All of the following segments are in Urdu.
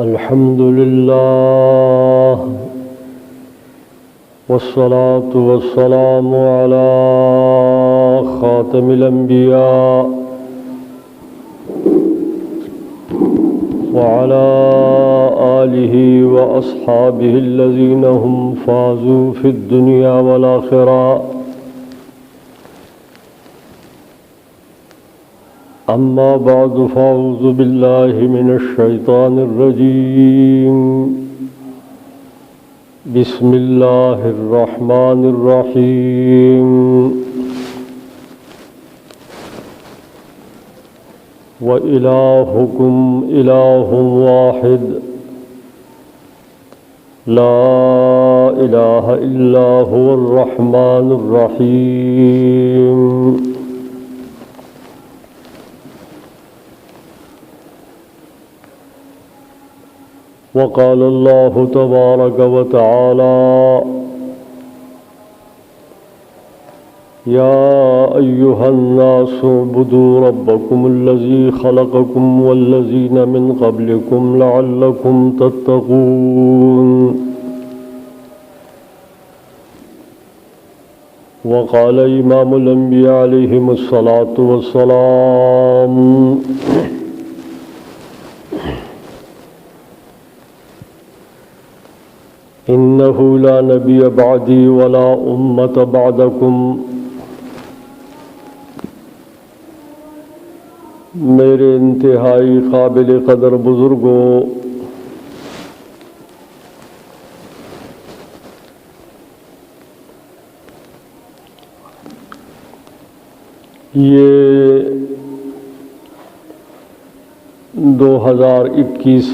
الحمد لله والصلاة والسلام على خاتم الأنبياء وعلى آله وأصحابه الذين هم فازوا في الدنيا والآخرة. أما بعد فأعوذ بالله من الشيطان الرجيم. بسم الله الرحمن الرحيم. وإلهكم إله واحد لا إله إلا هو الرحمن الرحيم. وقال الله تبارك وتعالى يا أيها الناس اعبدوا ربكم الذي خلقكم والذين من قبلكم لعلكم تتقون. وقال إمام الأنبياء عليهم الصلاة والسلام إنه لا نبي بعدي ولا أمة بعدكم. میرے انتہائی قابل قدر بزرگوں، یہ 2021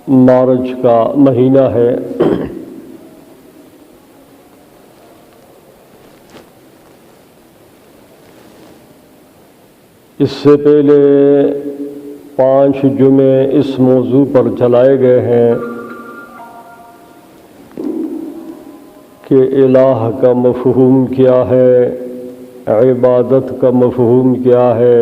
مارچ کا مہینہ ہے. اس سے پہلے 5 جمعے اس موضوع پر چلائے گئے ہیں کہ الہ کا مفہوم کیا ہے، عبادت کا مفہوم کیا ہے،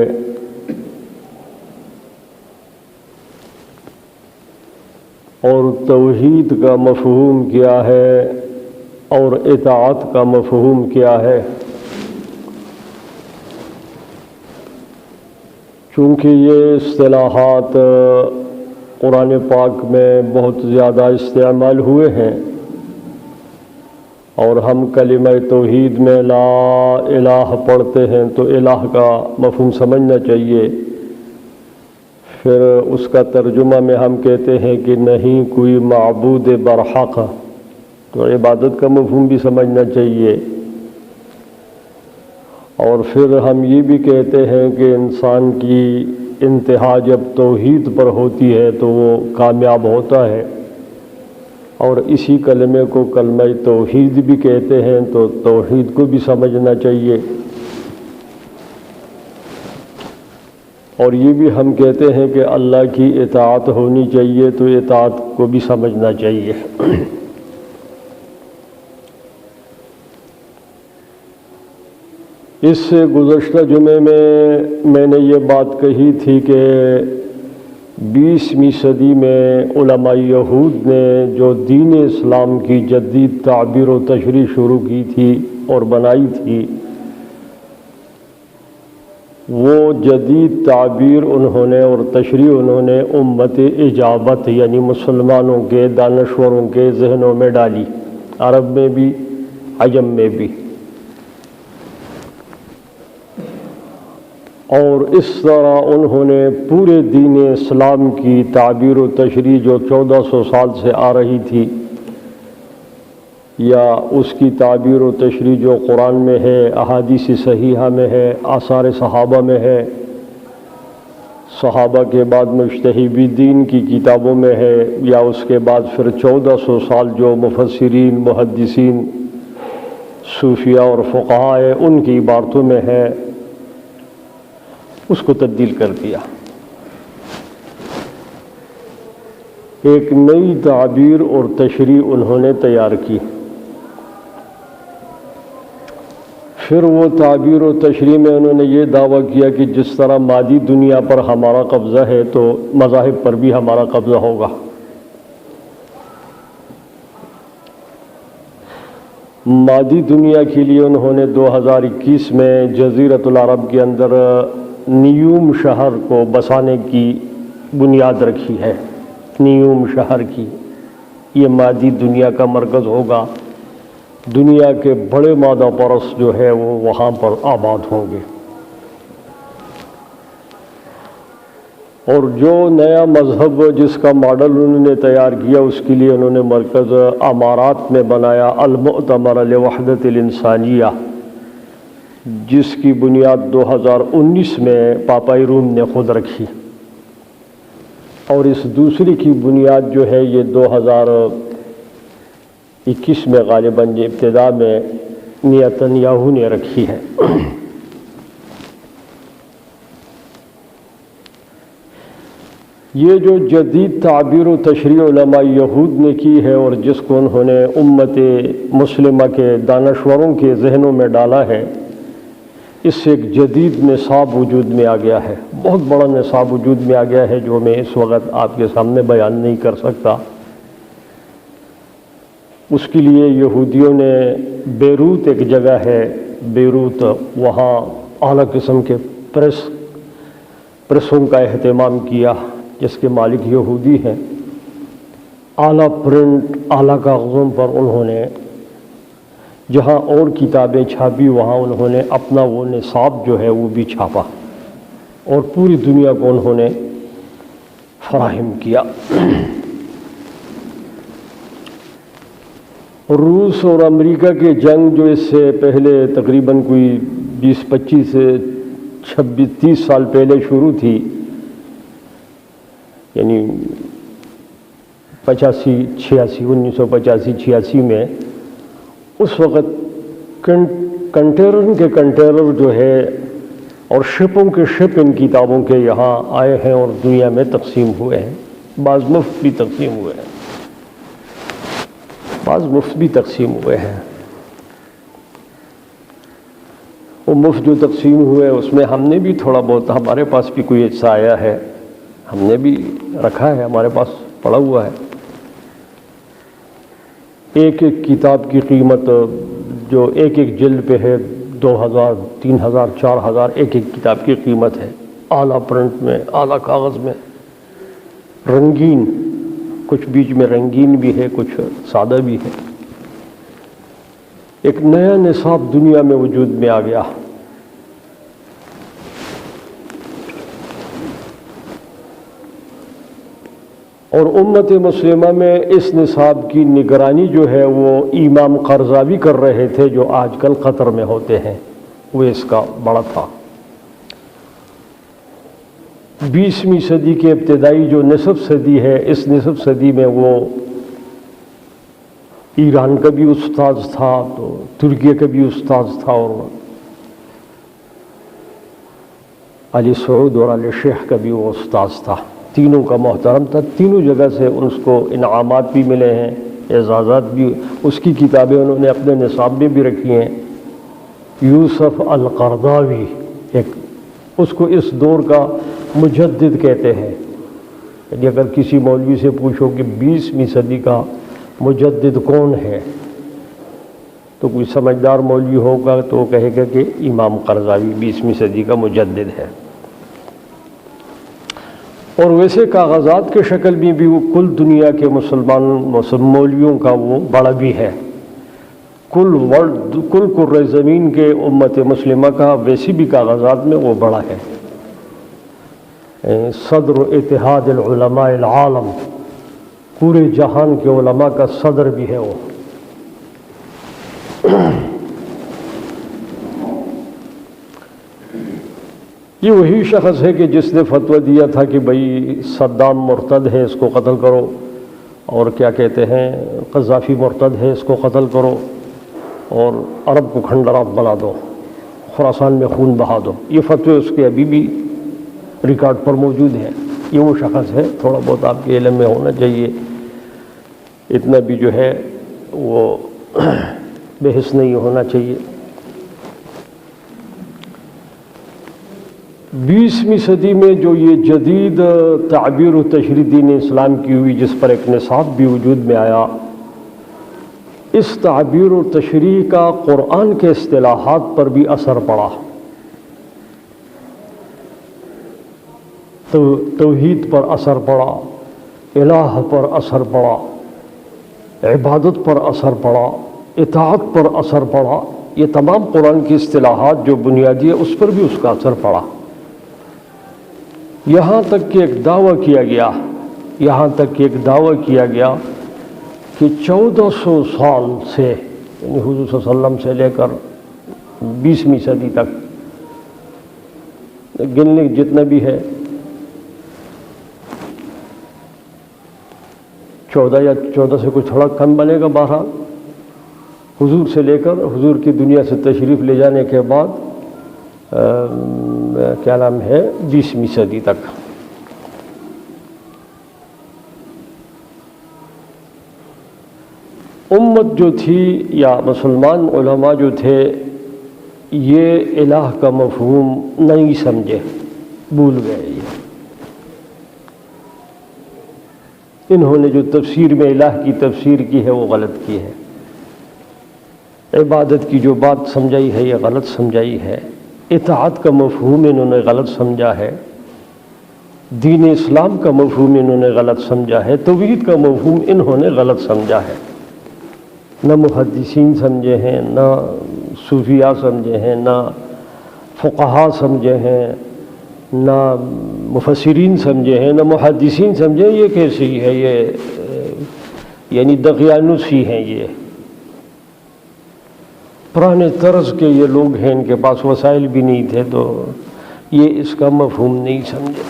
اور توحید کا مفہوم کیا ہے، اور اطاعت کا مفہوم کیا ہے. چونکہ یہ اصطلاحات قرآن پاک میں بہت زیادہ استعمال ہوئے ہیں اور ہم کلمہ توحید میں لا الہ پڑھتے ہیں تو الہ کا مفہوم سمجھنا چاہیے. پھر اس کا ترجمہ میں ہم کہتے ہیں کہ نہیں کوئی معبود برحق، تو عبادت کا مفہوم بھی سمجھنا چاہیے. اور پھر ہم یہ بھی کہتے ہیں کہ انسان کی انتہا جب توحید پر ہوتی ہے تو وہ کامیاب ہوتا ہے، اور اسی کلمے کو کلمہ توحید بھی کہتے ہیں، تو توحید کو بھی سمجھنا چاہیے. اور یہ بھی ہم کہتے ہیں کہ اللہ کی اطاعت ہونی چاہیے، تو اطاعت کو بھی سمجھنا چاہیے. اس سے گزشتہ جمعے میں نے یہ بات کہی تھی کہ 20ویں صدی میں علماء یہود نے جو دین اسلام کی جدید تعبیر و تشریح شروع کی تھی اور بنائی تھی، وہ جدید تعبیر انہوں نے اور تشریح انہوں نے امت اجابت یعنی مسلمانوں کے دانشوروں کے ذہنوں میں ڈالی، عرب میں بھی عجم میں بھی. اور اس طرح انہوں نے پورے دین اسلام کی تعبیر و تشریح جو 1400 سال سے آ رہی تھی، یا اس کی تعبیر و تشریح جو قرآن میں ہے، احادیث صحیحہ میں ہے، آثار صحابہ میں ہے، صحابہ کے بعد مجتہدین کی کتابوں میں ہے، یا اس کے بعد پھر 1400 سال جو مفسرین، محدثین، صوفیاء اور فقہاء ہیں ان کی عبارتوں میں ہے، اس کو تبدیل کر دیا. ایک نئی تعبیر اور تشریح انہوں نے تیار کی. پھر وہ تعبیر و تشریح میں انہوں نے یہ دعویٰ کیا کہ جس طرح مادی دنیا پر ہمارا قبضہ ہے تو مذاہب پر بھی ہمارا قبضہ ہوگا۔ مادی دنیا کے لیے انہوں نے 2021 میں جزیرۃ العرب کے اندر نیوم شہر کو بسانے کی بنیاد رکھی ہے۔ نیوم شہر کی، یہ مادی دنیا کا مرکز ہوگا، دنیا کے بڑے مادہ پرست جو ہے وہ وہاں پر آباد ہوں گے، اور جو نیا مذہب جس کا ماڈل انہوں نے تیار کیا اس کے لیے انہوں نے مرکز امارات میں بنایا، المؤتمر لوحدت الانسانیہ، جس کی بنیاد 2019 میں پاپائی روم نے خود رکھی، اور اس دوسری کی بنیاد جو ہے یہ 2021 میں غالباً ابتدا میں نیتن یاہو نے رکھی ہے۔ یہ جو جدید تعبیر و تشریح علماء یہود نے کی ہے اور جس کو انہوں نے امت مسلمہ کے دانشوروں کے ذہنوں میں ڈالا ہے، اس سے ایک جدید نصاب وجود میں آ گیا ہے، بہت بڑا نصاب وجود میں آ گیا ہے جو میں اس وقت آپ کے سامنے بیان نہیں کر سکتا۔ اس کے لیے یہودیوں نے بیروت ایک جگہ ہے، بیروت، وہاں اعلیٰ قسم کے پریسوں کا اہتمام کیا جس کے مالک یہودی ہیں۔ اعلیٰ پرنٹ، اعلیٰ کاغذوں پر انہوں نے جہاں اور کتابیں چھاپی وہاں انہوں نے اپنا وہ نصاب جو ہے وہ بھی چھاپا اور پوری دنیا کو انہوں نے فراہم کیا۔ روس اور امریکہ کی جنگ جو اس سے پہلے تقریباً کوئی 20-25 سے 26-30 سال پہلے شروع تھی، یعنی 1985-86 میں، اس وقت کنٹینر کے کنٹینر جو ہے اور شپوں کے شپ ان کتابوں کے یہاں آئے ہیں اور دنیا میں تقسیم ہوئے ہیں، بعض مفت بھی تقسیم ہوئے ہیں، بعض مفت بھی تقسیم ہوئے ہیں۔ وہ مفت جو تقسیم ہوئے اس میں ہم نے بھی تھوڑا بہت، ہمارے پاس بھی کوئی حصہ آیا ہے، ہم نے بھی رکھا ہے، ہمارے پاس پڑا ہوا ہے۔ ایک ایک کتاب کی قیمت جو ایک ایک جلد پہ ہے 2000 3000 4000 ایک ایک کتاب کی قیمت ہے، اعلیٰ پرنٹ میں، اعلیٰ کاغذ میں، رنگین، کچھ بیچ میں رنگین بھی ہے، کچھ سادہ بھی ہے۔ ایک نیا نصاب دنیا میں وجود میں آ گیا۔ اور امت مسلمہ میں اس نصاب کی نگرانی جو ہے وہ امام قرضاوی کر رہے تھے، جو آج کل قطر میں ہوتے ہیں، وہ اس کا بڑا تھا۔ 20ویں صدی کے ابتدائی جو نصف صدی ہے، اس نصف صدی میں وہ ایران کا بھی استاذ تھا، تو ترکیہ کا بھی استاذ تھا، اور علی سعود اور علی شیخ کا بھی وہ استاذ تھا، تینوں کا محترم تھا، تینوں جگہ سے اس کو انعامات بھی ملے ہیں، اعزازات بھی۔ اس کی کتابیں انہوں نے اپنے نصاب میں بھی رکھی ہیں۔ یوسف القرضاوی، ایک اس کو اس دور کا مجدد کہتے ہیں، یعنی اگر کسی مولوی سے پوچھو کہ 20ویں صدی کا مجدد کون ہے تو کوئی سمجھدار مولوی ہوگا تو وہ کہے گا کہ امام قرضاوی 20ویں صدی کا مجدد ہے۔ اور ویسے کاغذات کے شکل میں بھی وہ کل دنیا کے مسلمان مولویوں کا وہ بڑا بھی ہے، کل کرۂ زمین کے امت مسلمہ کا ویسی بھی کاغذات میں وہ بڑا ہے۔ صدر اتحاد العلماء العالم، پورے جہان کے علماء کا صدر بھی ہے وہ۔ یہ وہی شخص ہے کہ جس نے فتویٰ دیا تھا کہ بھئی صدام مرتد ہے، اس کو قتل کرو، اور کیا کہتے ہیں قذافی مرتد ہے، اس کو قتل کرو، اور عرب کو کھنڈرات بنا دو، خراسان میں خون بہا دو۔ یہ فتوے اس کے ابھی بھی ریکارڈ پر موجود ہیں۔ یہ وہ شخص ہے، تھوڑا بہت آپ کے علم میں ہونا چاہیے، اتنا بھی جو ہے وہ بحث نہیں ہونا چاہیے۔ 20ویں صدی میں جو یہ جدید تعبیر و تشریح دین اسلام کی ہوئی، جس پر ایک نصاب بھی وجود میں آیا، اس تعبیر و تشریح کا قرآن کے اصطلاحات پر بھی اثر پڑا، تو توحید پر اثر پڑا، الہ پر اثر پڑا، عبادت پر اثر پڑا، اطاعت پر اثر پڑا۔ یہ تمام قرآن کی اصطلاحات جو بنیادی ہے اس پر بھی اس کا اثر پڑا، یہاں تک کہ ایک دعویٰ کیا گیا کہ 1400 سال سے، یعنی حضور صلی اللہ علیہ وسلم سے لے کر 20ویں صدی تک، گننے جتنا بھی ہے 14 یا 14 سے کچھ تھوڑا کم بنے گا، بہرحال حضور سے لے کر حضور کی دنیا سے تشریف لے جانے کے بعد کیا نام ہے 20ویں صدی تک۔ امت جو تھی یا مسلمان علماء جو تھے، یہ الہ کا مفہوم نہیں سمجھے، بھول گئے۔ انہوں نے جو تفسیر میں الہ کی تفسیر کی ہے وہ غلط کی ہے، عبادت کی جو بات سمجھائی ہے یہ غلط سمجھائی ہے، اطاعت کا مفہوم انہوں نے غلط سمجھا ہے، دین اسلام کا مفہوم انہوں نے غلط سمجھا ہے، توحید کا مفہوم انہوں نے غلط سمجھا ہے۔ نہ محدثین سمجھے ہیں، نہ صوفیاء سمجھے ہیں، نہ فقہاء سمجھے ہیں، نہ مفسرین سمجھے ہیں، نہ محدثین سمجھے۔ یہ کیسی ہے؟ یہ یعنی دقیانوسی ہیں، یہ پرانے طرز کے یہ لوگ ہیں، ان کے پاس وسائل بھی نہیں تھے، تو یہ اس کا مفہوم نہیں سمجھے۔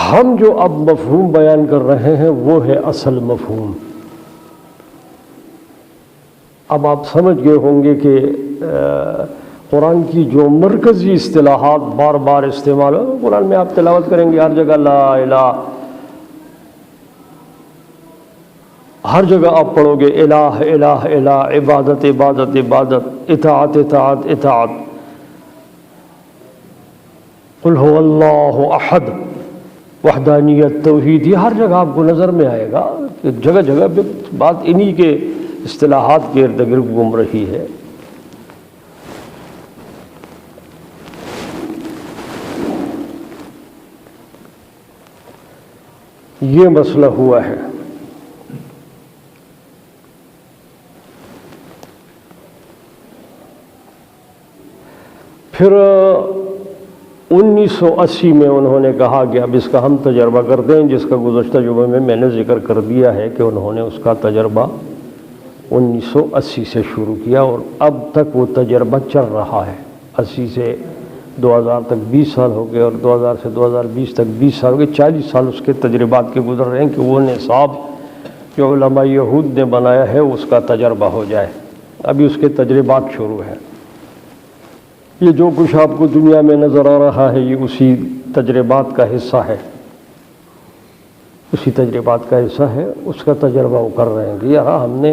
ہم جو اب مفہوم بیان کر رہے ہیں وہ ہے اصل مفہوم۔ اب آپ سمجھ گئے ہوں گے کہ قرآن کی جو مرکزی اصطلاحات بار بار استعمال ہو، قرآن میں آپ تلاوت کریں گے ہر جگہ لا الہ، ہر جگہ آپ پڑھو گے الہ الہ الہ، عبادت عبادت عبادت، اطاعت اطاعت اطاعت، قل هو اللہ احد، وحدانیت، توحید، یہ ہر جگہ آپ کو نظر میں آئے گا کہ جگہ جگہ پہ بات انہی کے اصطلاحات کے ارد گرد گھوم رہی ہے۔ یہ مسئلہ ہوا ہے۔ پھر 1980 میں انہوں نے کہا کہ اب اس کا ہم تجربہ کرتے ہیں، جس کا گزشتہ جمعے میں نے ذکر کر دیا ہے کہ انہوں نے اس کا تجربہ 1980 سے شروع کیا، اور اب تک وہ تجربہ چل رہا ہے۔ 80 سے 2000 تک 20 سال ہو گئے، اور 2000 سے 2020 تک 20 سال ہو گئے، 40 سال اس کے تجربات کے گزر رہے ہیں کہ وہ نصاب جو علماء یہود نے بنایا ہے اس کا تجربہ ہو جائے۔ ابھی اس کے تجربات شروع ہیں۔ یہ جو کچھ آپ کو دنیا میں نظر آ رہا ہے یہ اسی تجربات کا حصہ ہے، اسی تجربات کا حصہ ہے، اس کا تجربہ وہ کر رہے ہیں کہ یار ہم نے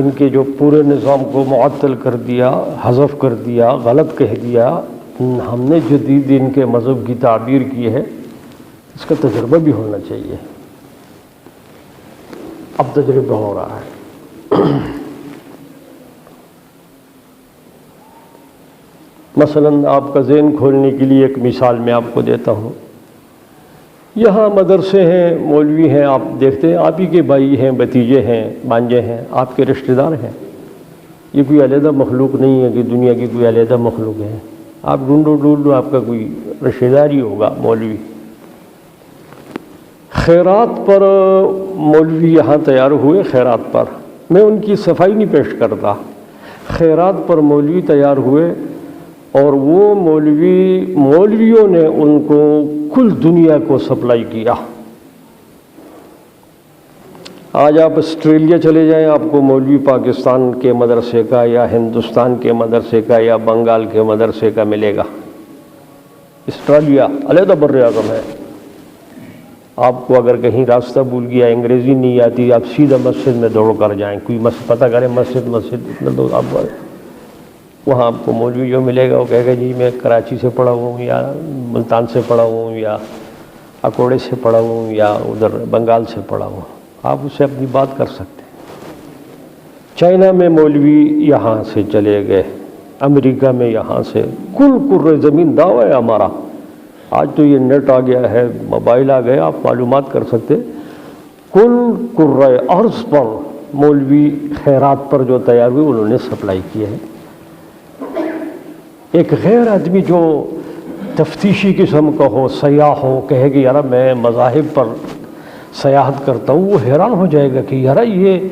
ان کے جو پورے نظام کو معطل کر دیا، حذف کر دیا، غلط کہہ دیا، ہم نے جدید ان کے مذہب کی تعبیر کی ہے، اس کا تجربہ بھی ہونا چاہیے۔ اب تجربہ ہو رہا ہے۔ مثلا آپ کا ذہن کھولنے کے لیے ایک مثال میں آپ کو دیتا ہوں۔ یہاں مدرسے ہیں، مولوی ہیں، آپ دیکھتے ہیں آپ ہی کے بھائی ہیں، بھتیجے ہیں، بھانجے ہیں، آپ کے رشتہ دار ہیں۔ یہ کوئی علیحدہ مخلوق نہیں ہے کہ دنیا کی کوئی علیحدہ مخلوق ہے۔ آپ ڈھونڈو آپ کا کوئی رشتہ دار ہی ہوگا مولوی۔ خیرات پر مولوی یہاں تیار ہوئے، خیرات پر میں ان کی صفائی نہیں پیش کرتا، خیرات پر مولوی تیار ہوئے، اور وہ مولویوں نے ان کو کل دنیا کو سپلائی کیا۔ آج آپ آسٹریلیا چلے جائیں، آپ کو مولوی پاکستان کے مدرسے کا یا ہندوستان کے مدرسے کا یا بنگال کے مدرسے کا ملے گا۔ آسٹریلیا علیحدہ بر اعظم ہے۔ آپ کو اگر کہیں راستہ بھول گیا، انگریزی نہیں آتی، آپ سیدھا مسجد میں دوڑ کر جائیں، کوئی پتہ کریں مسجد اتنا دو آپ وہاں آپ کو مولوی جو ملے گا وہ کہے گا جی میں کراچی سے پڑھا ہوا ہوں، یا ملتان سے پڑھا ہوا ہوں، یا اکوڑے سے پڑھا ہوا ہوں، یا ادھر بنگال سے پڑھا ہوا ہوں۔ آپ اس سے اپنی بات کر سکتے ہیں۔ چائنا میں مولوی یہاں سے چلے گئے، امریکہ میں یہاں سے، کل کرۂ زمین دعویٰ ہے ہمارا۔ آج تو یہ نیٹ آ گیا ہے، موبائل آ گیا، آپ معلومات کر سکتے۔ کل کرۂ ارض پر مولوی خیرات پر جو تیار ہوئے انہوں نے سپلائی کیے ہیں۔ ایک غیر آدمی جو تفتیشی قسم کا ہو، سیاح ہو، کہے کہ یار میں مذاہب پر سیاحت کرتا ہوں، وہ حیران ہو جائے گا کہ یار یہ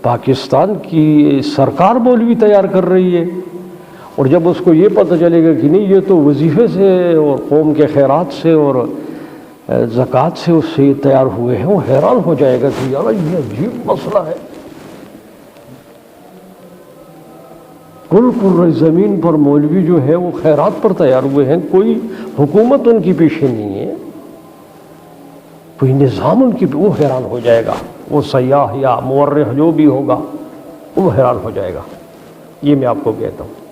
پاکستان کی سرکار مولوی تیار کر رہی ہے۔ اور جب اس کو یہ پتہ چلے گا کہ نہیں یہ تو وظیفے سے اور قوم کے خیرات سے اور زکوٰۃ سے اس سے یہ تیار ہوئے ہیں، وہ حیران ہو جائے گا کہ یار یہ عجیب مسئلہ ہے۔ کل کرۂ زمین پر مولوی جو ہے وہ خیرات پر تیار ہوئے ہیں، کوئی حکومت ان کی پیچھے نہیں ہے، کوئی نظام ان کی، وہ حیران ہو جائے گا۔ وہ سیاح یا مورخ جو بھی ہوگا وہ حیران ہو جائے گا۔ یہ میں آپ کو کہتا ہوں۔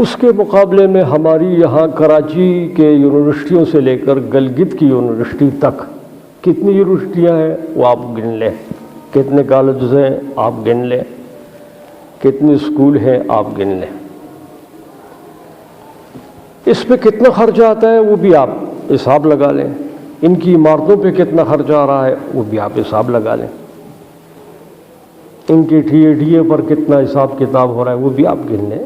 اس کے مقابلے میں ہماری یہاں کراچی کے یونیورسٹیوں سے لے کر گلگت کی یونیورسٹی تک کتنی یونیورسٹیاں ہیں وہ آپ گن لیں، کتنے کالجز ہیں آپ گن لیں، کتنے اسکول ہیں آپ گن لیں۔ اس پہ کتنا خرچہ آتا ہے وہ بھی آپ حساب لگا لیں، ان کی عمارتوں پہ کتنا خرچہ آ رہا ہے وہ بھی آپ حساب لگا لیں، ان کے ٹی اے پر کتنا حساب کتاب ہو رہا ہے وہ بھی آپ گن لیں۔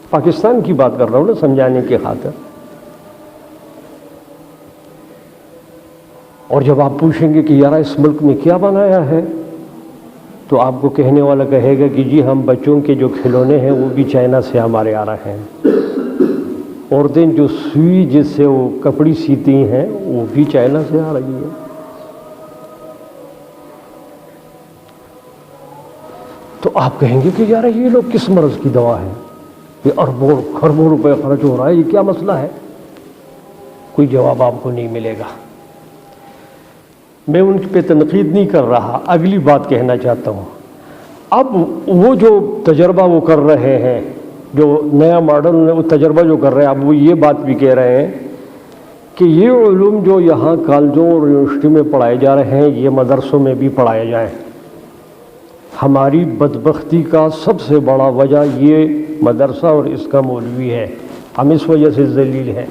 پاکستان کی بات کر رہا ہوں نا، سمجھانے کی خاطر۔ اور جب آپ پوچھیں گے کہ یار اس ملک میں کیا بنایا ہے، تو آپ کو کہنے والا کہے گا کہ جی ہم بچوں کے جو کھلونے ہیں وہ بھی چائنا سے ہمارے آ رہے ہیں، عورتیں جو سوئی جس سے وہ کپڑی سیتی ہیں وہ بھی چائنا سے آ رہی ہے۔ تو آپ کہیں گے کہ یار یہ لوگ کس مرض کی دوا ہے، یہ اربوں خربوں روپے خرچ ہو رہا ہے، یہ کیا مسئلہ ہے؟ کوئی جواب آپ کو نہیں ملے گا۔ میں ان پہ تنقید نہیں کر رہا، اگلی بات کہنا چاہتا ہوں۔ اب وہ جو تجربہ وہ کر رہے ہیں، جو نیا ماڈل وہ تجربہ جو کر رہے ہیں، اب وہ یہ بات بھی کہہ رہے ہیں کہ یہ علوم جو یہاں کالجوں اور یونیورسٹی میں پڑھائے جا رہے ہیں یہ مدرسوں میں بھی پڑھائے جائیں۔ ہماری بدبختی کا سب سے بڑا وجہ یہ مدرسہ اور اس کا مولوی ہے، ہم اس وجہ سے ذلیل ہیں۔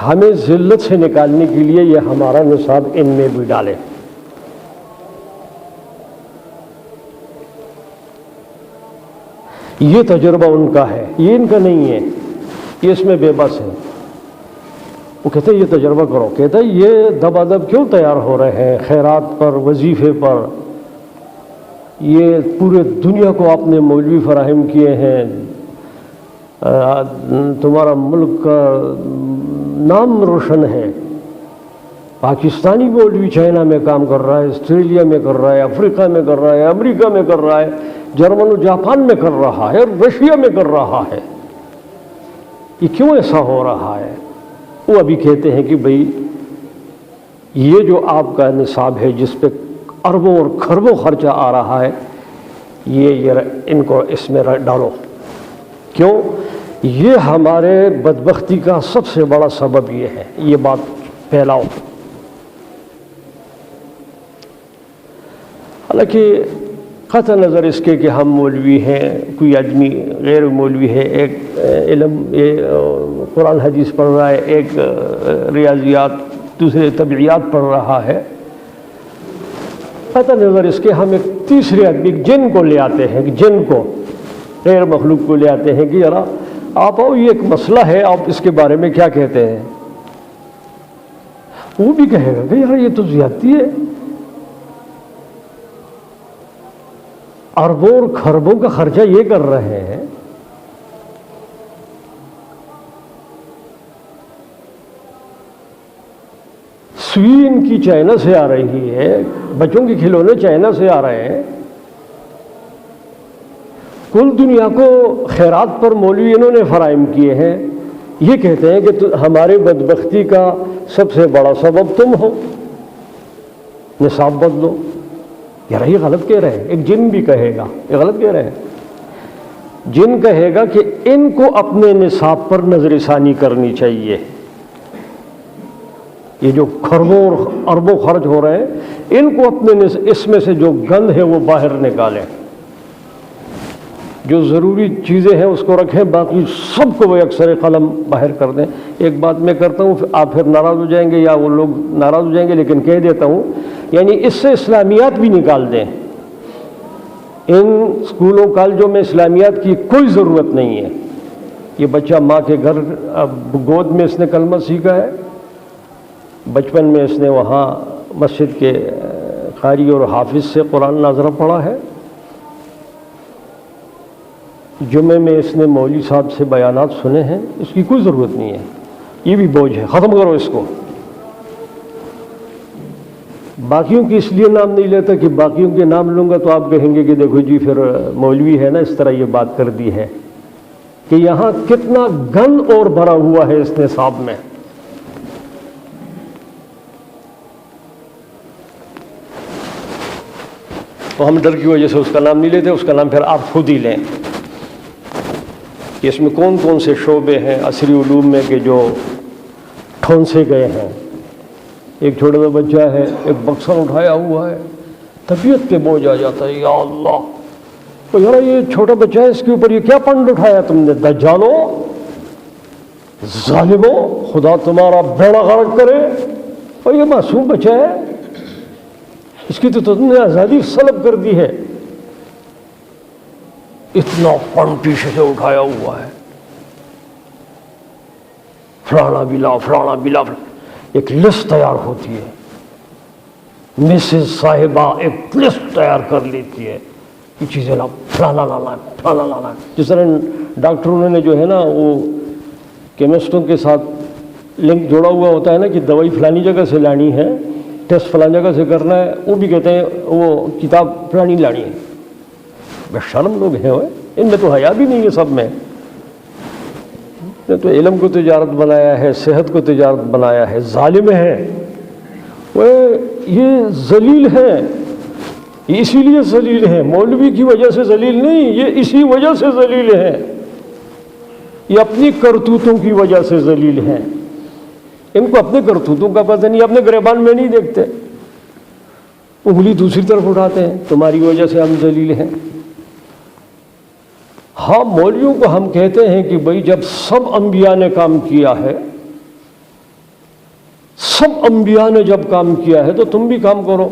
ہمیں ذلت سے نکالنے کے لیے یہ ہمارا نصاب ان میں بھی ڈالے۔ یہ تجربہ ان کا ہے، یہ ان کا نہیں ہے، یہ اس میں بے بس ہے۔ وہ کہتے ہیں یہ تجربہ کرو، کہتا ہے یہ دب ادب کیوں تیار ہو رہے ہیں خیرات پر، وظیفے پر، یہ پورے دنیا کو آپ نے مولوی فراہم کیے ہیں، تمہارا ملک کا نام روشن ہے۔ پاکستانی مولوی چائنا میں کام کر رہا ہے، آسٹریلیا میں کر رہا ہے، افریقہ میں کر رہا ہے، امریکہ میں کر رہا ہے، جرمن و جاپان میں کر رہا ہے، رشیا میں کر رہا ہے۔ یہ کیوں ایسا ہو رہا ہے؟ وہ ابھی کہتے ہیں کہ بھئی یہ جو آپ کا نصاب ہے جس پہ اربوں اور کھربوں خرچہ آ رہا ہے، یہ ان کو اس میں ڈالو۔ کیوں؟ یہ ہمارے بدبختی کا سب سے بڑا سبب یہ ہے، یہ بات پھیلاؤ۔ حالانکہ قطع نظر اس کے کہ ہم مولوی ہیں، کوئی آدمی غیر مولوی ہے، ایک علم قرآن حدیث پڑھ رہا ہے، ایک ریاضیات، دوسرے طبعیات پڑھ رہا ہے، قطع نظر اس کے ہم ایک تیسرے آدمی جن کو لے آتے ہیں، جن کو غیر مخلوق کو لے آتے ہیں کہ ذرا آپ آؤ، یہ ایک مسئلہ ہے، آپ اس کے بارے میں کیا کہتے ہیں؟ وہ بھی کہے گا کہ یار یہ تو زیادتی ہے، اربوں اور کھربوں کا خرچہ یہ کر رہے ہیں۔ سوئی ان کی چائنا سے آ رہی ہے، بچوں کے کھلونے چائنا سے آ رہے ہیں، کل دنیا کو خیرات پر مولوی انہوں نے فراہم کیے ہیں۔ یہ کہتے ہیں کہ ہمارے بدبختی کا سب سے بڑا سبب تم ہو، نصاب بدلو۔ یار یہ غلط کہہ رہے ہیں. ایک جن بھی کہے گا یہ غلط کہہ رہے ہیں. جن کہے گا کہ ان کو اپنے نصاب پر نظر ثانی کرنی چاہیے. یہ جو کھربوں اور اربوں خرچ ہو رہے ہیں ان کو اپنے اس میں سے جو گند ہے وہ باہر نکالیں. جو ضروری چیزیں ہیں اس کو رکھیں, باقی سب کو وہ اکثر قلم باہر کر دیں. ایک بات میں کرتا ہوں, آپ پھر ناراض ہو جائیں گے یا وہ لوگ ناراض ہو جائیں گے, لیکن کہہ دیتا ہوں, یعنی اس سے اسلامیات بھی نکال دیں. ان اسکولوں کالجوں میں اسلامیات کی کوئی ضرورت نہیں ہے. یہ بچہ ماں کے گھر گود میں اس نے کلمہ سیکھا ہے, بچپن میں اس نے وہاں مسجد کے قاری اور حافظ سے قرآن ناظرہ پڑھا ہے, جمعے میں اس نے مولوی صاحب سے بیانات سنے ہیں. اس کی کوئی ضرورت نہیں ہے. یہ بھی بوجھ ہے, ختم کرو اس کو. باقیوں کی اس لیے نام نہیں لیتا کہ باقیوں کے نام لوں گا تو آپ کہیں گے کہ دیکھو جی پھر مولوی ہے نا, اس طرح یہ بات کر دی ہے کہ یہاں کتنا گند اور بھرا ہوا ہے اس نصاب میں. تو ہم ڈر کی وجہ سے اس کا نام نہیں لیتے, اس کا نام پھر آپ خود ہی لیں کہ اس میں کون کون سے شعبے ہیں عصری علوم میں کہ جو ٹھونسے گئے ہیں. ایک چھوٹا سا بچہ ہے, ایک بکسر اٹھایا ہوا ہے, طبیعت پہ بوجھ آ جاتا ہے, یا اللہ, تو یار یہ چھوٹا بچہ ہے, اس کے اوپر یہ کیا پنڈ اٹھایا تم نے؟ دجالو, ظالمو, خدا تمہارا بیڑا غرق کرے. اور یہ معصوم بچہ ہے, اس کی تو تم نے آزادی سلب کر دی ہے. اتنا پن پیچھے سے اٹھایا ہوا ہے, فلانا بلا فلانا بلا. ایک لسٹ تیار ہوتی ہے, مسز صاحبہ ایک لسٹ تیار کر لیتی ہے, یہ چیزیں لا, فلانا لانا, فلانا لانا. جس طرح ڈاکٹروں نے جو ہے نا وہ کیمسٹوں کے ساتھ لنک جوڑا ہوا ہوتا ہے نا کہ دوائی فلانی جگہ سے لانی ہے, ٹیسٹ فلانی جگہ سے کرنا ہے, وہ بھی کہتے ہیں وہ کتاب فلانی لانی ہے. بے شرم لوگ ہیں وہ, ان میں تو حیا بھی نہیں ہے. سب میں تو علم کو تجارت بنایا ہے, صحت کو تجارت بنایا ہے. ظالم ہے وہ, یہ ذلیل ہے, یہ اسی لیے ذلیل ہے. مولوی کی وجہ سے ذلیل نہیں, یہ اسی وجہ سے ذلیل ہے. یہ اپنی کرتوتوں کی وجہ سے ذلیل ہیں. ان کو اپنے کرتوتوں کا پتہ نہیں, اپنے گریبان میں نہیں دیکھتے, انگلی دوسری طرف اٹھاتے ہیں, تمہاری وجہ سے ہم ذلیل ہیں. ہاں, مولویوں کو ہم کہتے ہیں کہ بھئی جب سب انبیاء نے کام کیا ہے, سب انبیاء نے جب کام کیا ہے تو تم بھی کام کرو.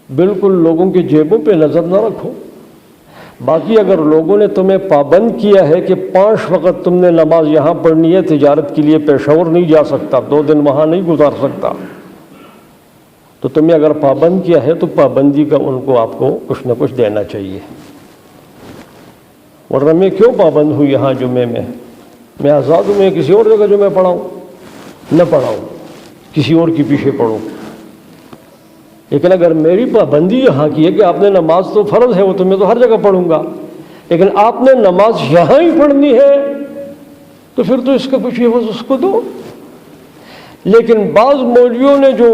بالکل لوگوں کے جیبوں پہ نظر نہ رکھو. باقی اگر لوگوں نے تمہیں پابند کیا ہے کہ 5 وقت تم نے نماز یہاں پڑھنی ہے, تجارت کے لیے پیشور نہیں جا سکتا, 2 دن وہاں نہیں گزار سکتا, تو تمہیں اگر پابند کیا ہے تو پابندی کا ان کو آپ کو کچھ نہ کچھ دینا چاہیے. ورنہ میں کیوں پابند ہوں یہاں جمعے میں آزاد ہوں, میں کسی اور جگہ جمعہ پڑھاؤں, نہ پڑھاؤں, کسی اور کی پیچھے پڑھوں. لیکن اگر میری پابندی یہاں کی ہے کہ آپ نے نماز تو فرض ہے وہ تو میں تو ہر جگہ پڑھوں گا, لیکن آپ نے نماز یہاں ہی پڑھنی ہے تو پھر تو اس کا کچھ عوض اس کو دو. لیکن بعض مولویوں نے جو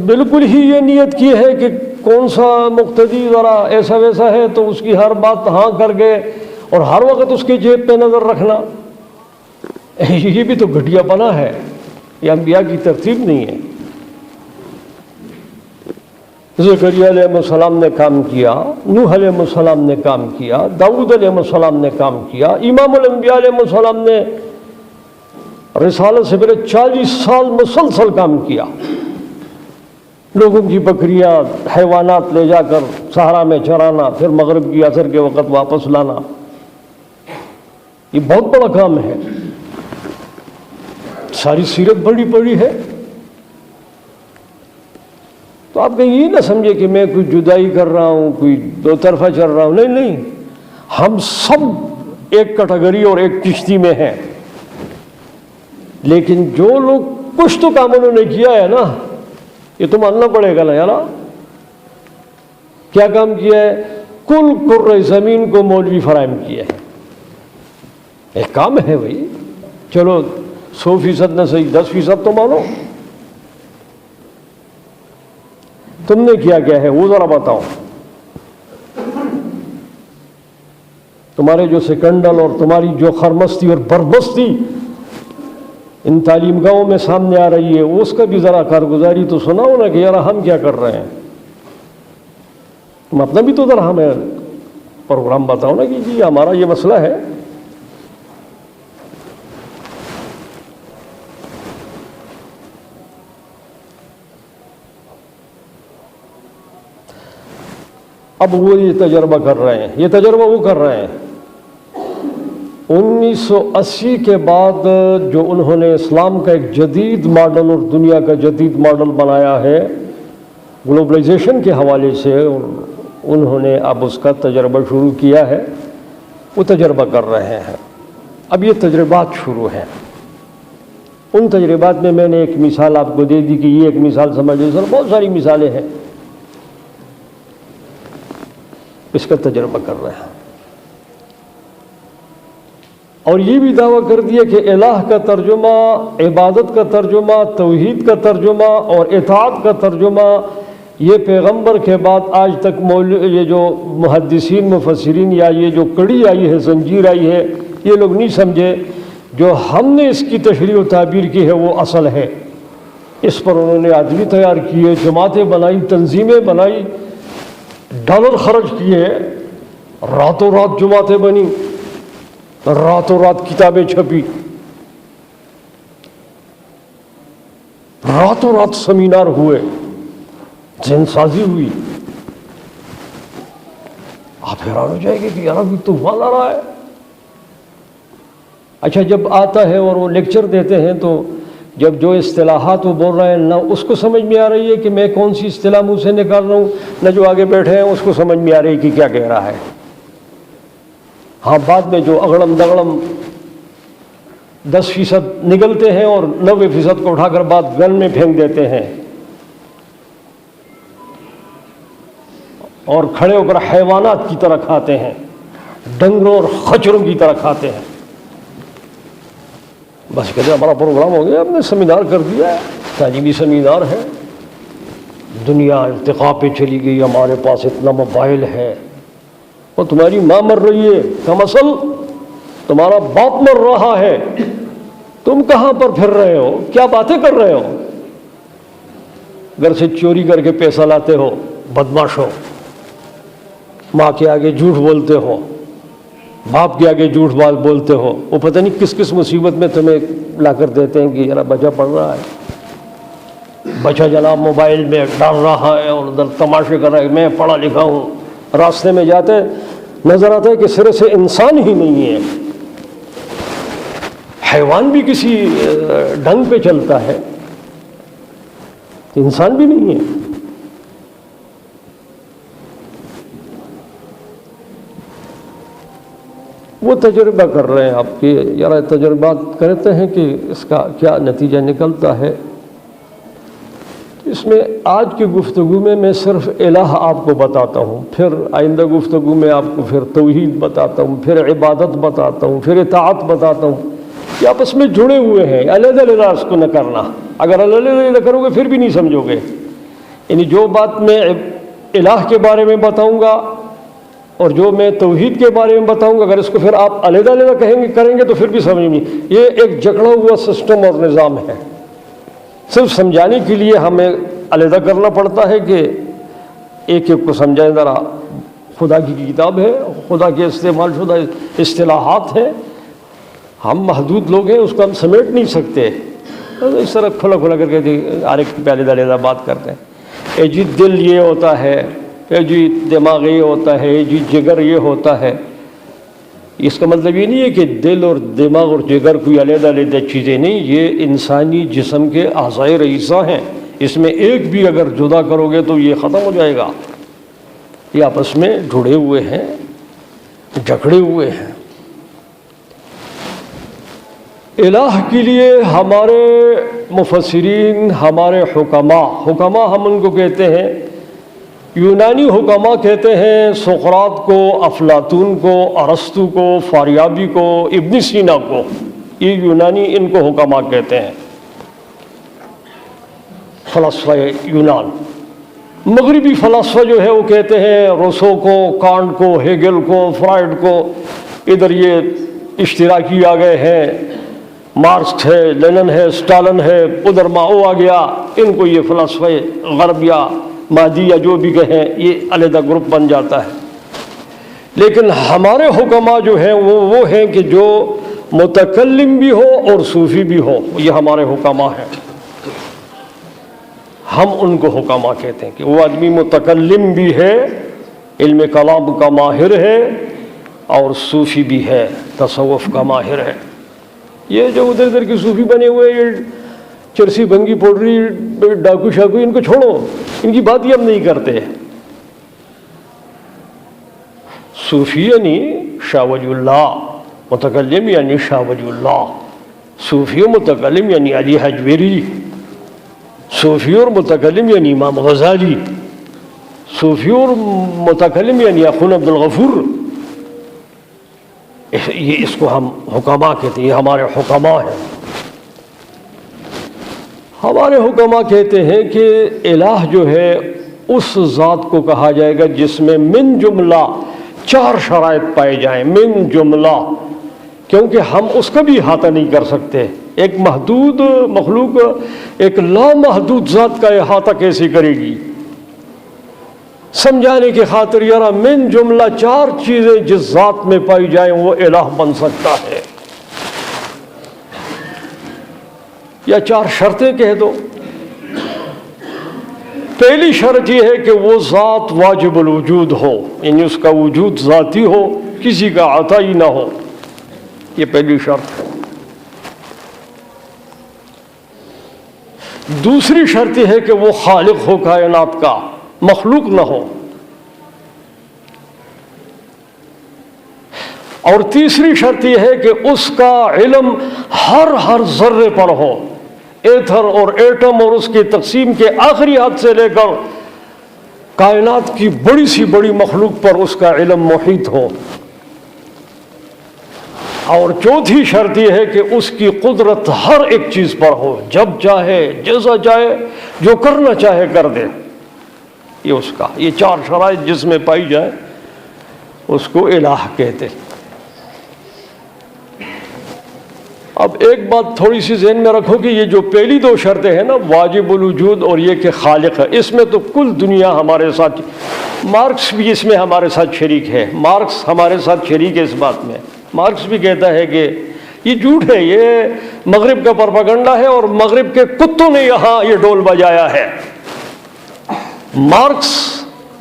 بالکل ہی یہ نیت کی ہے کہ کون سا مقتدی ذرا ایسا ویسا ہے تو اس کی ہر بات ہاں کر گئے اور ہر وقت اس کے جیب پہ نظر رکھنا, یہ بھی تو گھٹیا پنا ہے, یہ انبیاء کی ترتیب نہیں ہے. زکریا علیہ السلام نے کام کیا, نوح علیہ السلام نے کام کیا, داؤد علیہ السلام نے کام کیا, امام الانبیاء علیہ السلام نے رسالت سے پہلے 40 سال مسلسل کام کیا. لوگوں کی بکریاں, حیوانات لے جا کر صحرا میں چرانا, پھر مغرب کی عصر کے وقت واپس لانا, یہ بہت بڑا کام ہے. ساری سیرت بڑی پڑی ہے. تو آپ کہیں یہ نہ سمجھے کہ میں کوئی جدائی کر رہا ہوں, کوئی دو طرفہ چل رہا ہوں. نہیں نہیں, ہم سب ایک کیٹیگری اور ایک کشتی میں ہیں. لیکن جو لوگ کچھ تو کام انہوں نے کیا ہے نا, یہ تو ماننا پڑے گا نا یار. کیا کام کیا ہے؟ کل کرۂ زمین کو مولوی فراہم کیا ہے. ایک کام ہے بھائی, چلو 100% نہ صحیح 10% تو مانو. تم نے کیا ہے وہ ذرا بتاؤ. تمہارے جو سکنڈل اور تمہاری جو خرمستی اور بربستی ان تعلیم گاہوں میں سامنے آ رہی ہے، اس کا بھی ذرا کارگزاری تو سناؤ نا کہ یار ہم کیا کر رہے ہیں. تم اپنا بھی تو ذرا ہمیں پروگرام بتاؤ نا کہ جی ہمارا یہ مسئلہ ہے. اب وہ یہ تجربہ کر رہے ہیں، یہ تجربہ وہ کر رہے ہیں. 1980 کے بعد جو انہوں نے اسلام کا ایک جدید ماڈل اور دنیا کا جدید ماڈل بنایا ہے گلوبلائزیشن کے حوالے سے، اور انہوں نے اب اس کا تجربہ شروع کیا ہے. وہ تجربہ کر رہے ہیں. اب یہ تجربات شروع ہیں. ان تجربات میں نے ایک مثال آپ کو دے دی کہ یہ ایک مثال سمجھ لیجیے، بہت ساری مثالیں ہیں. اس کا تجربہ کر رہے ہیں اور یہ بھی دعویٰ کر دیا کہ الہ کا ترجمہ، عبادت کا ترجمہ، توحید کا ترجمہ اور اطاعت کا ترجمہ یہ پیغمبر کے بعد آج تک یہ جو محدثین مفسرین یا یہ جو کڑی آئی ہے، زنجیر آئی ہے، یہ لوگ نہیں سمجھے. جو ہم نے اس کی تشریح و تعبیر کی ہے وہ اصل ہے. اس پر انہوں نے آدمی تیار کیے، جماعتیں بنائی، تنظیمیں بنائی، ڈالر خرچ کیے، راتوں رات جماعتیں بنی، راتوں رات کتابیں چھپی، راتوں رات سیمینار ہوئے، ذہن سازی ہوئی. آپ حیران ہو جائے گے کہ یار ابھی طوفان آ رہا ہے. اچھا جب آتا ہے اور وہ لیکچر دیتے ہیں تو جب جو اصطلاحات وہ بول رہے ہیں نہ اس کو سمجھ میں آ رہی ہے کہ میں کون سی اصطلاح منہ سے نکال رہا ہوں، نہ جو آگے بیٹھے ہیں اس کو سمجھ میں آ رہی ہے کہ کیا کہہ رہا ہے. ہاں بعد میں جو اگڑم دگڑم 10% نکلتے ہیں اور 90% کو اٹھا کر بعد گن میں پھینک دیتے ہیں اور کھڑے ہو کر حیوانات کی طرح کھاتے ہیں، ڈنگروں اور خچروں کی طرح کھاتے ہیں. بس کہتے ہمارا پروگرام ہو گیا، ہم نے سیمینار کر دیا ہے، تعلیمی سیمینار ہے، دنیا ارتقاء پہ چلی گئی، ہمارے پاس اتنا موبائل ہے. اور تمہاری ماں مر رہی ہے، کم اصل تمہارا باپ مر رہا ہے، تم کہاں پر پھر رہے ہو، کیا باتیں کر رہے ہو، گھر سے چوری کر کے پیسہ لاتے ہو، بدماش ہو، ماں کے آگے جھوٹ بولتے ہو، باپ کے آگے جھوٹ بولتے ہو. وہ پتہ نہیں کس کس مصیبت میں تمہیں لا کر دیتے ہیں کہ یار بچہ پڑھ رہا ہے، بچہ جناب موبائل میں ڈال رہا ہے اور ادھر تماشے کر رہا ہے، میں پڑھا لکھا ہوں. راستے میں جاتے نظر آتا ہے کہ سرے سے انسان ہی نہیں ہے، حیوان بھی کسی ڈھنگ پہ چلتا ہے، انسان بھی نہیں ہے. وہ تجربہ کر رہے ہیں آپ کے یار تجربات کرتے ہیں کہ اس کا کیا نتیجہ نکلتا ہے. اس میں آج کی گفتگو میں صرف الہ آپ کو بتاتا ہوں، پھر آئندہ گفتگو میں آپ کو پھر توحید بتاتا ہوں، پھر عبادت بتاتا ہوں، پھر اطاعت بتاتا ہوں. یہ آپس میں جڑے ہوئے ہیں، علیحدہ علیحدہ اس کو نہ کرنا. اگر علیحدہ علیحدہ کرو گے پھر بھی نہیں سمجھو گے. یعنی جو بات میں الہ کے بارے میں بتاؤں گا اور جو میں توحید کے بارے میں بتاؤں گا، اگر اس کو پھر آپ علیحدہ علیحدہ کریں گے تو پھر بھی سمجھ نہیں. یہ ایک جکڑا ہوا سسٹم اور نظام ہے. صرف سمجھانے کے لیے ہمیں علیحدہ کرنا پڑتا ہے کہ ایک ایک کو سمجھائیں. ذرا خدا کی کتاب ہے، خدا کے استعمال شدہ اصطلاحات ہیں، ہم محدود لوگ ہیں، اس کو ہم سمیٹ نہیں سکتے. اس طرح کھلا کھلا کر کے ہر ایک پہ علیحدہ علیحدہ بات کرتے ہیں. اے جی دل یہ ہوتا ہے، اے جی دماغ یہ ہوتا ہے، اے جی جگر یہ ہوتا ہے. اس کا مطلب یہ نہیں ہے کہ دل اور دماغ اور جگر کوئی علیحدہ علیحدہ چیزیں نہیں، یہ انسانی جسم کے اعضائے رئیسہ ہیں. اس میں ایک بھی اگر جدا کرو گے تو یہ ختم ہو جائے گا. یہ آپس میں جڑے ہوئے ہیں، جکڑے ہوئے ہیں. الہ کے لیے ہمارے مفسرین، ہمارے حکماء ہم ان کو کہتے ہیں، یونانی حکماء کہتے ہیں سقراط کو، افلاطون کو، ارسطو کو، فاریابی کو، ابن سینا کو. یہ یونانی ان کو حکماء کہتے ہیں، فلسفہ یونان. مغربی فلاسفہ جو ہے وہ کہتے ہیں روسو کو، کانٹ کو، ہیگل کو، فرائڈ کو، ادھر یہ اشتراکی آ گئے ہیں، مارکس ہے، لینن ہے، اسٹالن ہے، ادھر ماؤ آ گیا، ان کو یہ فلاسفہ غرب یا مادی یا جو بھی کہیں یہ علیحدہ گروپ بن جاتا ہے۔ لیکن ہمارے حکماء جو ہیں وہ ہیں کہ جو متکلم بھی ہو اور صوفی بھی ہو، یہ ہمارے حکماء ہیں، ہم ان کو حکماء کہتے ہیں کہ وہ آدمی متکلم بھی ہے، علم کلام کا ماہر ہے، اور صوفی بھی ہے، تصوف کا ماہر ہے۔ یہ جو ادھر ادھر کے صوفی بنے ہوئے، یہ چرسی بھنگی پوڈری ڈاکو شاکو، ان کو چھوڑو، ان کی بات ہی ہم نہیں کرتے۔ صوفی یعنی شاہ ولی اللہ، متکلم یعنی شاہ ولی اللہ، صوفی و متکلم یعنی علی حجویری، صوفی اور متکلم یعنی امام غزالی، صوفی اور متکلم یعنی اخونا عبد الغفور، یہ اس کو ہم حکماء کہتے ہیں، یہ ہمارے حکماء ہیں۔ ہمارے حکماء کہتے ہیں کہ الہ جو ہے اس ذات کو کہا جائے گا جس میں من جملہ 4 شرائط پائے جائیں، من جملہ، کیونکہ ہم اس کا بھی احاطہ نہیں کر سکتے۔ ایک محدود مخلوق ایک لامحدود ذات کا احاطہ کیسے کرے گی؟ سمجھانے کی خاطر یارا من جملہ 4 چیزیں جس ذات میں پائی جائیں وہ الہ بن سکتا ہے، یا 4 شرطیں کہہ دو۔ پہلی شرط یہ ہے کہ وہ ذات واجب الوجود ہو، یعنی اس کا وجود ذاتی ہو، کسی کا عطائی نہ ہو، یہ پہلی شرط ہے۔ دوسری شرط یہ ہے کہ وہ خالق ہو کائنات کا، مخلوق نہ ہو۔ اور تیسری شرط یہ ہے کہ اس کا علم ہر ذرے پر ہو، ایتھر اور ایٹم اور اس کی تقسیم کے آخری حد سے لے کر کائنات کی بڑی سی بڑی مخلوق پر اس کا علم محیط ہو۔ اور چوتھی شرط یہ ہے کہ اس کی قدرت ہر ایک چیز پر ہو، جب چاہے جیسا چاہے جو کرنا چاہے کر دے، یہ اس کا، یہ 4 شرائط جس میں پائی جائے اس کو الہ کہتے۔ اب ایک بات تھوڑی سی ذہن میں رکھو کہ یہ جو پہلی 2 شرطیں ہیں نا، واجب الوجود اور یہ کہ خالق ہے، اس میں تو کل دنیا ہمارے ساتھ، مارکس بھی اس میں ہمارے ساتھ شریک ہے، مارکس ہمارے ساتھ شریک ہے اس بات میں۔ مارکس بھی کہتا ہے کہ یہ جھوٹ ہے، یہ مغرب کا پروپیگنڈا ہے اور مغرب کے کتوں نے یہاں یہ ڈول بجایا ہے۔ مارکس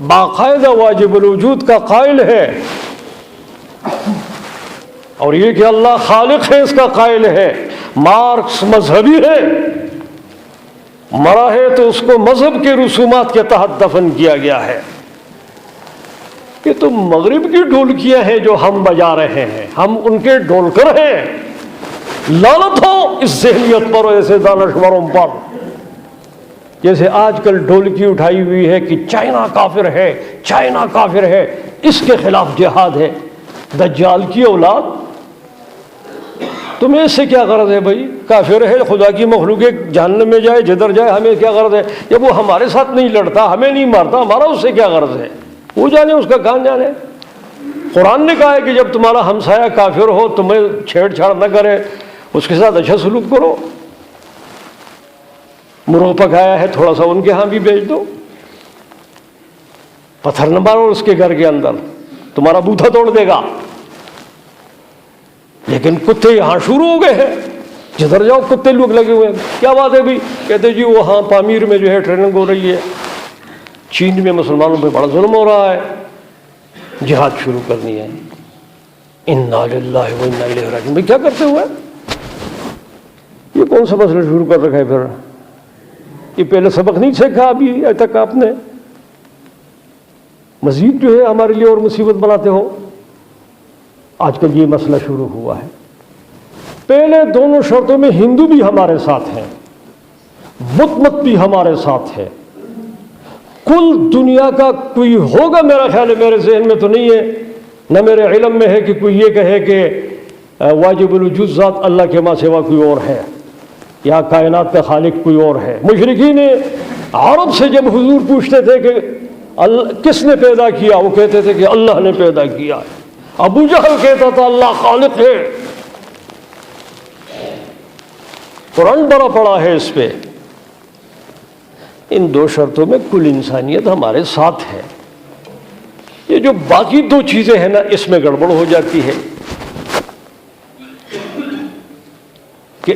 باقاعدہ واجب الوجود کا قائل ہے، اور یہ کہ اللہ خالق ہے اس کا قائل ہے۔ مارکس مذہبی ہے، مرا ہے تو اس کو مذہب کے رسومات کے تحت دفن کیا گیا ہے۔ یہ تو مغرب کی ڈھولکیاں ہیں جو ہم بجا رہے ہیں، ہم ان کے ڈھولکر ہیں۔ لعنت ہو اس ذہنیت پر اور ایسے دانشوروں پر، جیسے آج کل ڈھولکی اٹھائی ہوئی ہے کہ چائنا کافر ہے، چائنا کافر ہے، اس کے خلاف جہاد ہے۔ دجال کی اولاد، تمہیں اس سے کیا غرض ہے بھائی؟ کافر ہے، خدا کی مخلوق ہے، جہنم میں جائے جدھر جائے، ہمیں کیا غرض ہے؟ جب وہ ہمارے ساتھ نہیں لڑتا، ہمیں نہیں مارتا، ہمارا اس سے کیا غرض ہے؟ وہ جانے اس کا کہاں جانے۔ قرآن نے کہا ہے کہ جب تمہارا ہمسایہ کافر ہو، تمہیں چھیڑ چھاڑ نہ کرے، اس کے ساتھ اچھا سلوک کرو۔ مرغ پکایا ہے تھوڑا سا ان کے ہاں بھی بیچ دو، پتھر نہ مارو اس کے گھر کے اندر، تمہارا بوتھا توڑ دے گا۔ لیکن کتے یہاں شروع ہو گئے ہیں، جدھر جاؤ کتے لوگ لگے ہوئے ہیں۔ کیا بات ہے بھی؟ کہتے جی وہاں پامیر میں جو ہے ٹریننگ ہو رہی ہے، چین میں مسلمانوں پہ بڑا ظلم ہو رہا ہے، جہاد شروع کرنی ہے۔ انا للہ و انا الیہ راجعون۔ بھائی کیا کرتے ہوئے؟ یہ کون سا مسئلہ شروع کر رکھا ہے پھر؟ یہ پہلے سبق نہیں سیکھا ابھی تک آپ نے؟ مزید جو ہے ہمارے لیے اور مصیبت بناتے ہو۔ آج کل یہ مسئلہ شروع ہوا ہے۔ پہلے دونوں شرطوں میں ہندو بھی ہمارے ساتھ ہیں، بت مت بھی ہمارے ساتھ ہے۔ کل دنیا کا کوئی ہوگا، میرا خیال ہے، میرے ذہن میں تو نہیں ہے، نہ میرے علم میں ہے کہ کوئی یہ کہے کہ واجب الوجود ذات اللہ کے ماں سوا کوئی اور ہے، یا کائنات کا خالق کوئی اور ہے۔ مشرکین عرب سے جب حضور پوچھتے تھے کہ کس نے پیدا کیا، وہ کہتے تھے کہ اللہ نے پیدا کیا۔ ابو جہل کہتا تھا اللہ خالق ہے۔ قرآن بڑا پڑا ہے اس پہ۔ ان دو شرطوں میں کل انسانیت ہمارے ساتھ ہے۔ یہ جو باقی دو چیزیں ہیں نا، اس میں گڑبڑ ہو جاتی ہے کہ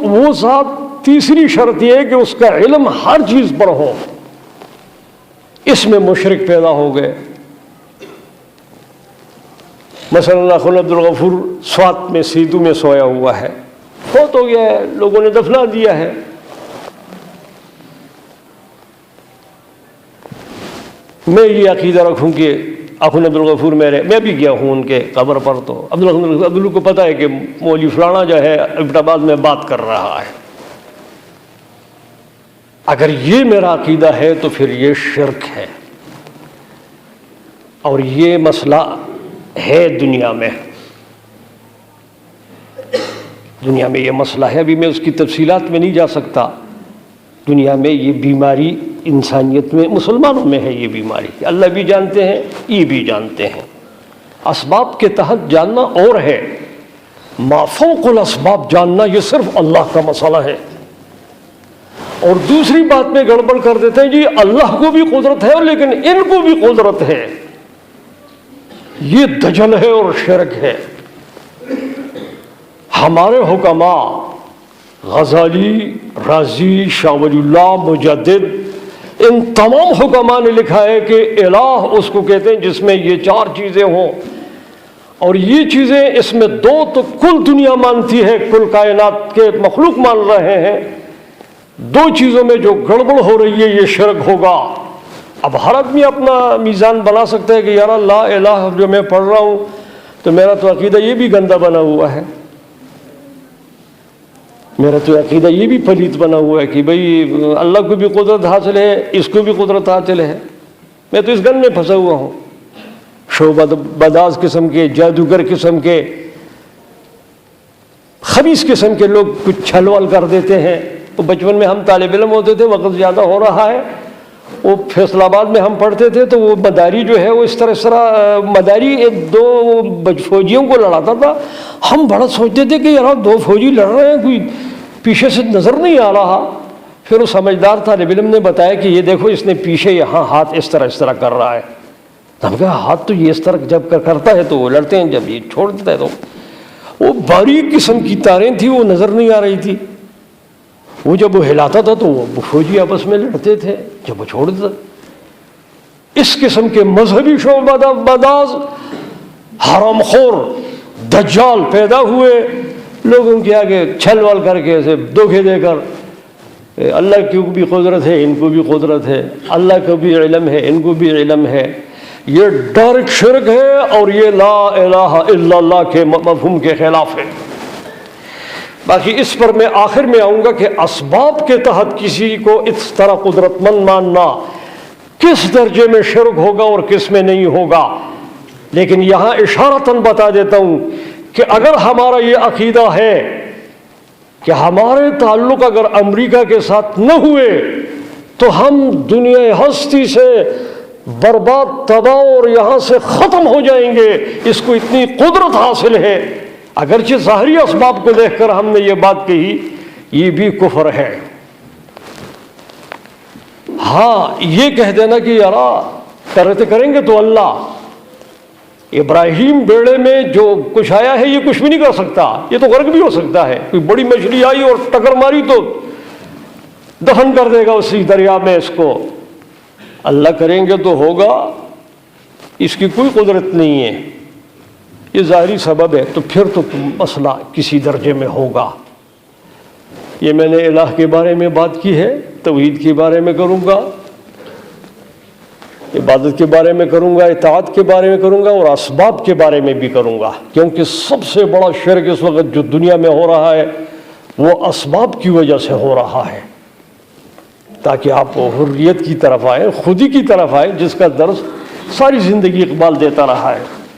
وہ ذات، تیسری شرط یہ ہے کہ اس کا علم ہر چیز پر ہو۔ اس میں مشرک پیدا ہو گئے۔ مثلا اللہ عبد الغفور سوات میں سیدو میں سویا ہوا ہے، فوت ہو گیا ہے، لوگوں نے دفنا دیا ہے۔ میں یہ عقیدہ رکھوں کہ اخن عبد الغفور میں بھی گیا ہوں ان کے قبر پر، تو عبداللہ کو پتہ ہے کہ مولوی فلانا جو ہے ابن آباد میں بات کر رہا ہے۔ اگر یہ میرا عقیدہ ہے تو پھر یہ شرک ہے، اور یہ مسئلہ ہے دنیا میں یہ مسئلہ ہے۔ ابھی میں اس کی تفصیلات میں نہیں جا سکتا۔ دنیا میں یہ بیماری انسانیت میں، مسلمانوں میں ہے یہ بیماری، اللہ بھی جانتے ہیں، یہ بھی جانتے ہیں۔ اسباب کے تحت جاننا اور ہے، ما فوق الاسباب جاننا یہ صرف اللہ کا مسئلہ ہے۔ اور دوسری بات میں گڑبڑ کر دیتے ہیں جی اللہ کو بھی قدرت ہے لیکن ان کو بھی قدرت ہے، یہ دجل ہے اور شرک ہے۔ ہمارے حکماء غزالی، رازی، شاہ ولی اللہ، مجدد، ان تمام حکماء نے لکھا ہے کہ الہ اس کو کہتے ہیں جس میں یہ چار چیزیں ہوں، اور یہ چیزیں اس میں دو تو کل دنیا مانتی ہے، کل کائنات کے مخلوق مان رہے ہیں، دو چیزوں میں جو گڑبڑ ہو رہی ہے یہ شرک ہوگا۔ اب ہر آدمی اپنا میزان بنا سکتا ہے کہ یار لا الہ جو میں پڑھ رہا ہوں تو میرا تو عقیدہ یہ بھی گندا بنا ہوا ہے، میرا تو عقیدہ یہ بھی پلیت بنا ہوا ہے کہ بھئی اللہ کو بھی قدرت حاصل ہے، اس کو بھی قدرت حاصل ہے، میں تو اس گن میں پھنسا ہوا ہوں۔ شعبہ بداز قسم کے، جادوگر قسم کے، خبیث قسم کے لوگ کچھ چھل ول کر دیتے ہیں۔ تو بچپن میں ہم طالب علم ہوتے تھے، وقت زیادہ ہو رہا ہے، وہ فیصل آباد میں ہم پڑھتے تھے تو وہ مداری جو ہے وہ اس طرح مداری ایک دو فوجیوں کو لڑاتا تھا۔ ہم بڑا سوچتے تھے کہ یار دو فوجی لڑ رہے ہیں، کوئی پیچھے سے نظر نہیں آ رہا۔ پھر وہ سمجھدار طالب علم نے بتایا کہ یہ دیکھو اس نے پیچھے یہاں ہاتھ اس طرح کر رہا ہے۔ ہم کہا ہاتھ تو یہ اس طرح جب کرتا ہے تو وہ لڑتے ہیں، جب یہ چھوڑ دیتا ہے تو وہ باریک قسم کی تاریں تھی، وہ نظر نہیں آ رہی تھی۔ وہ جب وہ ہلاتا تھا تو وہ فوجی آپس میں لڑتے تھے، جب وہ چھوڑ دیتا۔ اس قسم کے مذہبی شعبہ بداز، حرام خور، دجال پیدا ہوئے لوگوں کے آگے چھل ول کر کے ایسے دھوکے دے کر اللہ کی بھی قدرت ہے، ان کو بھی قدرت ہے، اللہ کو بھی علم ہے، ان کو بھی علم ہے۔ یہ ڈائریکٹ شرک ہے اور یہ لا الہ الا اللہ کے مفہوم کے خلاف ہے۔ باقی اس پر میں آخر میں آؤں گا کہ اسباب کے تحت کسی کو اس طرح قدرت مند ماننا کس درجے میں شرک ہوگا اور کس میں نہیں ہوگا۔ لیکن یہاں اشارتاً بتا دیتا ہوں کہ اگر ہمارا یہ عقیدہ ہے کہ ہمارے تعلق اگر امریکہ کے ساتھ نہ ہوئے تو ہم دنیا ہستی سے برباد، تباہ اور یہاں سے ختم ہو جائیں گے، اس کو اتنی قدرت حاصل ہے، اگرچہ ظاہری اسباب کو دیکھ کر ہم نے یہ بات کہی، یہ بھی کفر ہے۔ ہاں یہ کہہ دینا کہ یار کریں گے تو اللہ، ابراہیم بیڑے میں جو کچھ آیا ہے یہ کچھ بھی نہیں کر سکتا، یہ تو غرق بھی ہو سکتا ہے، کوئی بڑی مچھلی آئی اور ٹکر ماری تو دفن کر دے گا اسی دریا میں اس کو۔ اللہ کریں گے تو ہوگا، اس کی کوئی قدرت نہیں ہے، یہ ظاہری سبب ہے، تو پھر تو مسئلہ کسی درجے میں ہوگا۔ یہ میں نے الہ کے بارے میں بات کی ہے، توحید کے بارے میں کروں گا، عبادت کے بارے میں کروں گا، اطاعت کے بارے میں کروں گا، اور اسباب کے بارے میں بھی کروں گا، کیونکہ سب سے بڑا شرک اس وقت جو دنیا میں ہو رہا ہے وہ اسباب کی وجہ سے ہو رہا ہے، تاکہ آپ حریت کی طرف آئیں، خودی کی طرف آئیں، جس کا درس ساری زندگی اقبال دیتا رہا ہے۔